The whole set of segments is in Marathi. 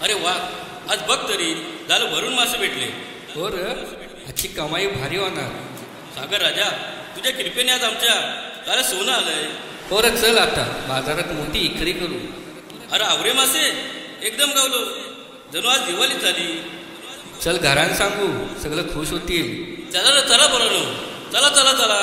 अरे वा, आज बघ तरी झालं भरून मासे भेटले. हो र, आजची कमाई भारी होणार. सागर राजा, तुझ्या कृपेने आज आमच्या त्याला सोनं आलंय. हो र, चल आता बाजारात मोठी इकरी करू. अरे आवरे मासे एकदम गावलो, जणू आज दिवाळी झाली. चल घरात सांगू, सगळं खुश होतील. चला रे, चला बरोबर, चला चला चला.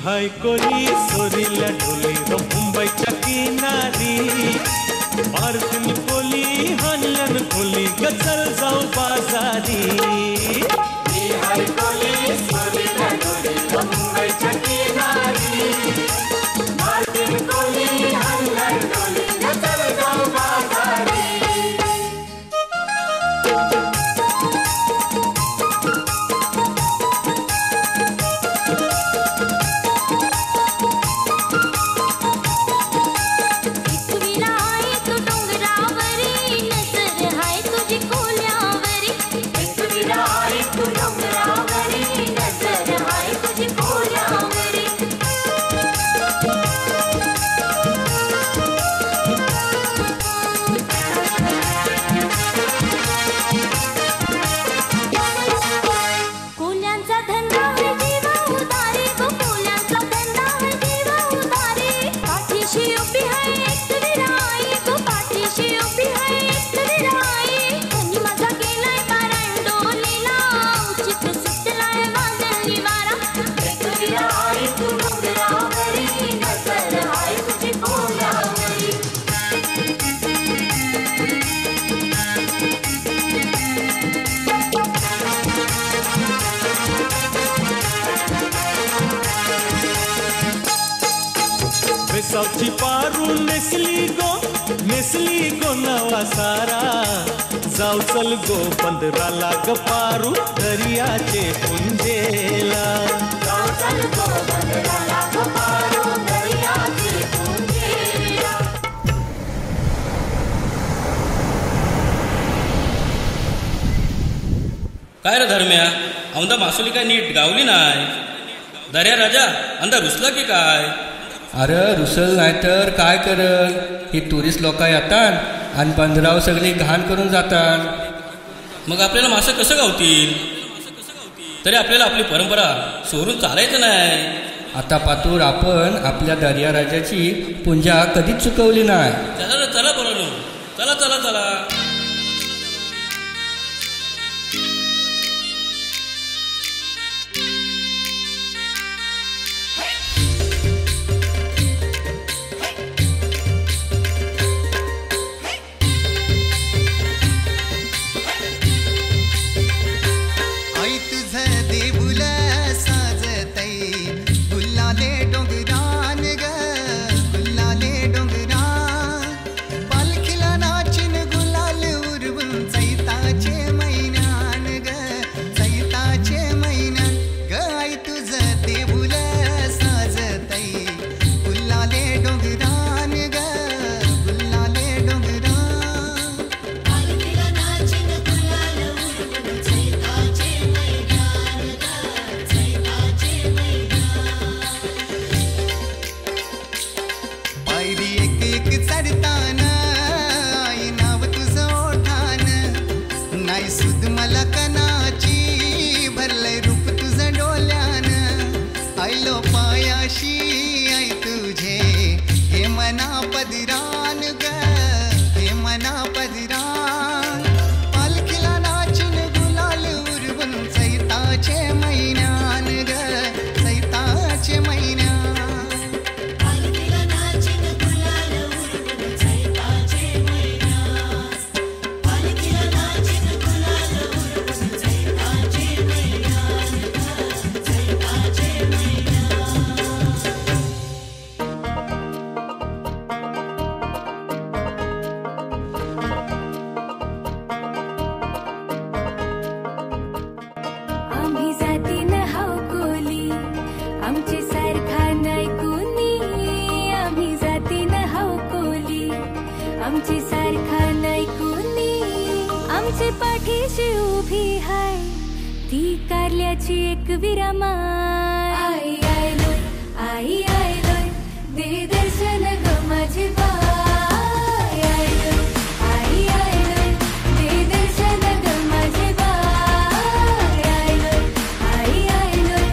हाय कोली सोरीला ढोली ग मुंबईच्या किनारी, मारतीन कोली हनलन कोली ग चल जाऊ बाजारी. मी हाय कोली सोरीला ढोली ग मुंबईच्या किनारी, मारतीन कोली हनलन कोली ग चल जाऊ बाजारी. सावची पारू नेसली गो नवा सारा, जाऊ चल गो बंदराला ग पारू दर्याचे पुंजेला. जाऊ चल गो बंदराला ग पारू दर्याचे पुंजेला. काय रे धर्म्या, औंदा मासुली काय नीट गावली नाही. दर्या राजा अंदा रुसला की काय? अरे रुसल नाही तर काय करल, ही टुरिस्ट लोक येतात आणि बंदरावर सगळी घाण करून जातात. मग आपल्याला मासे कसं गावतील? तरी आपल्याला आपली परंपरा सोडून चालायचं नाही. आता पातूर आपण आपल्या दर्या राजाची पूजा कधीच चुकवली नाही. चला रे, चला बरोबर, चला चला चला. गुलाले डोंगरा पालखीला नाचिन गुलाल आमची सारखा नाही कोणी, आमची पाठीशी उभी हाय ती कारल्याची एक विरामाय. आई आयलोय, आई आयलोय, दे दर्शन ग माझी बाय. आयलोय, आई आयलोय, दे दर्शन ग माझी बाय. आयलोय, आई आयलोय,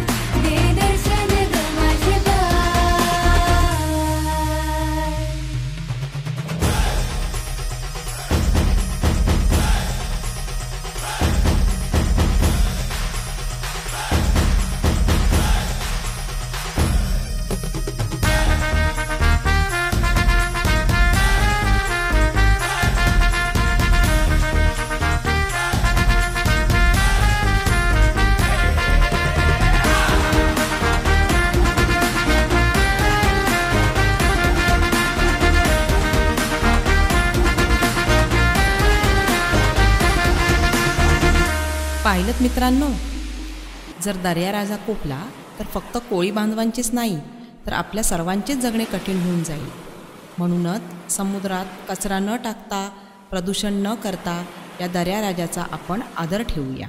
दे दर्शन ग माझी बाय. पाहिलंत मित्रांनो, जर दर्याराजा कोपला तर फक्त कोळी बांधवांचीच नाही तर आपल्या सर्वांचेच जगणे कठीण होऊन जाईल. म्हणूनच समुद्रात कचरा न टाकता, प्रदूषण न करता या दर्याराजाचा आपण आदर ठेवूया.